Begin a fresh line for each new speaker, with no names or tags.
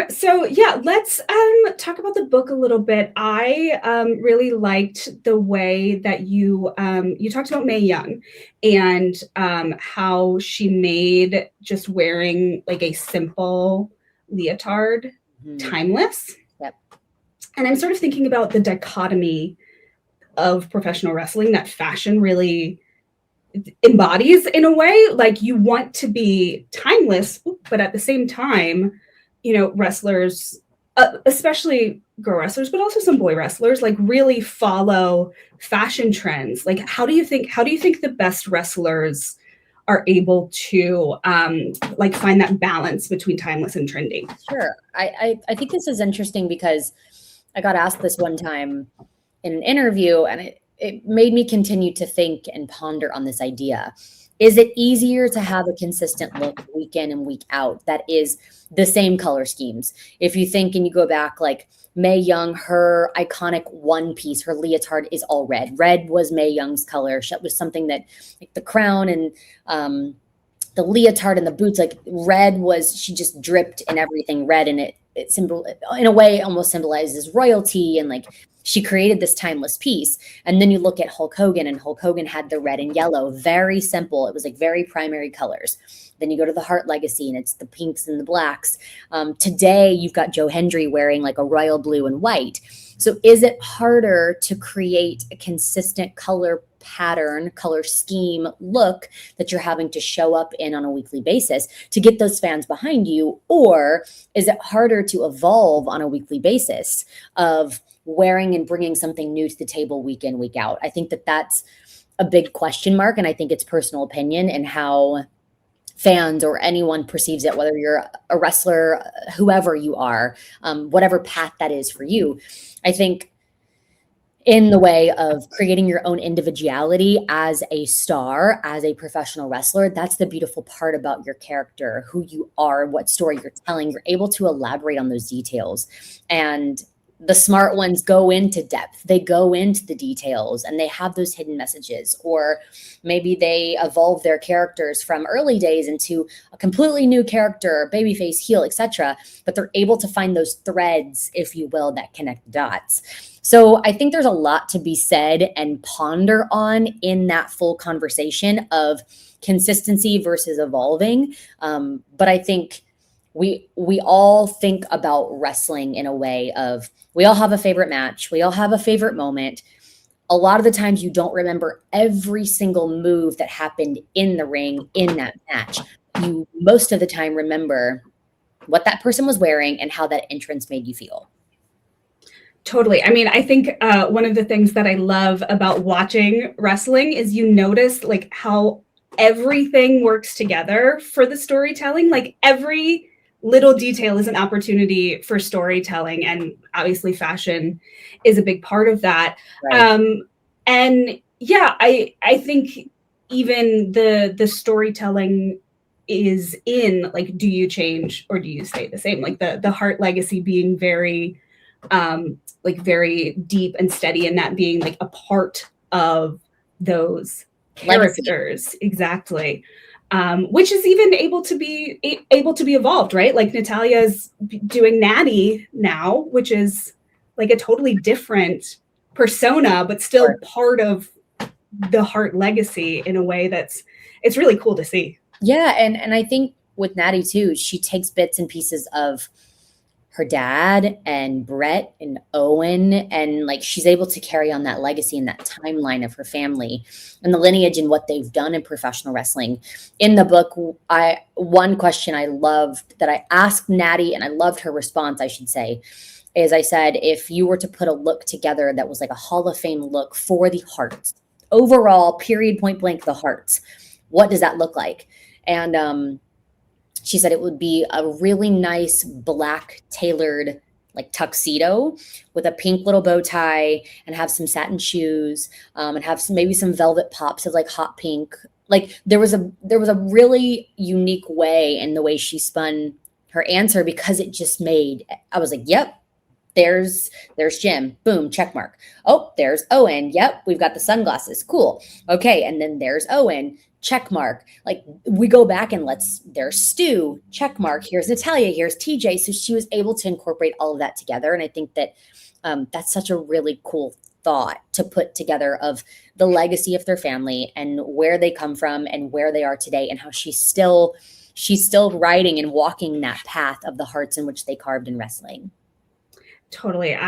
So yeah, let's talk about the book a little bit. I really liked the way that you talked about Mae Young and how she made just wearing like a simple leotard
Mhm.
timeless.
Yep.
And I'm sort of thinking about the dichotomy of professional wrestling that fashion really embodies in a way. Like you want to be timeless, but at the same time, wrestlers, especially girl wrestlers, but also some boy wrestlers, like really follow fashion trends. Like, how do you think the best wrestlers are able to like find that balance between timeless and trendy?
Sure. I think this is interesting because I got asked this one time in an interview, and it made me continue to think and ponder on this idea. Is it easier to have a consistent look week in and week out that is the same color schemes? If you think and you go back, like Mae Young, her iconic one piece, her leotard is all red. Red was Mae Young's color. That was something that, like the crown and the leotard and the boots, like red was, she just dripped in everything red, and it symbol, in a way, almost symbolizes royalty, and like she created this timeless piece. And then you look at Hulk Hogan, and Hulk Hogan had the red and yellow, very simple. It was like very primary colors. Then you go to the Hart Legacy, and it's the pinks and the blacks. Today, you've got Joe Hendry wearing like a royal blue and white. So is it harder to create a consistent color pattern, color scheme look that you're having to show up in on a weekly basis to get those fans behind you? Or is it harder to evolve on a weekly basis of wearing and bringing something new to the table week in, week out? I think that that's a big question mark. And I think it's personal opinion and how fans or anyone perceives it, whether you're a wrestler, whoever you are, whatever path that is for you. I think in the way of creating your own individuality as a star, as a professional wrestler, that's the beautiful part about your character, who you are, what story you're telling. You're able to elaborate on those details. And the smart ones go into depth, they go into the details, and they have those hidden messages. Or maybe they evolve their characters from early days into a completely new character, babyface, heel, etc. But they're able to find those threads, if you will, that connect the dots. So I think there's a lot to be said and ponder on in that full conversation of consistency versus evolving. But I think we all think about wrestling in a way of, we all have a favorite match, we all have a favorite moment. A lot of the times you don't remember every single move that happened in the ring in that match. You most of the time remember what that person was wearing and how that entrance made you feel.
Totally. I mean, I think one of the things that I love about watching wrestling is you notice like how everything works together for the storytelling. Like every little detail is an opportunity for storytelling, and obviously fashion is a big part of that.
Right.
And yeah, I think even the storytelling is in like, do you change or do you stay the same? Like the Hart Legacy being very like very deep and steady, and that being like a part of those
Legacy.
characters. Exactly. Which is even able to be evolved, right? Like Natalia's doing Natty now, which is like a totally different persona, but still
Sure.
part of the Hart Legacy in a way it's really cool to see.
Yeah, and I think with Natty too, she takes bits and pieces of her dad and Brett and Owen, and like she's able to carry on that legacy and that timeline of her family and the lineage and what they've done in professional wrestling. In the book, I one question I loved that I asked Natty, and I loved her response, I should say, is I said, if you were to put a look together that was like a Hall of Fame look for the Hearts, overall, period, point blank, the Hearts, what does that look like? And she said it would be a really nice black tailored like tuxedo with a pink little bow tie, and have some satin shoes, and have maybe some velvet pops of like hot pink. Like there was a really unique way in the way she spun her answer, because it just made, I was like, yep, there's Jim. Boom, check mark. Oh, there's Owen. Yep, we've got the sunglasses. Cool. Okay, and then there's Owen. check mark. Like we go back and there's Stu, check mark. Here's Natalia, here's TJ. So she was able to incorporate all of that together. And I think that that's such a really cool thought to put together of the legacy of their family and where they come from and where they are today, and how she's still riding and walking that path of the hearts in which they carved in wrestling.
Totally.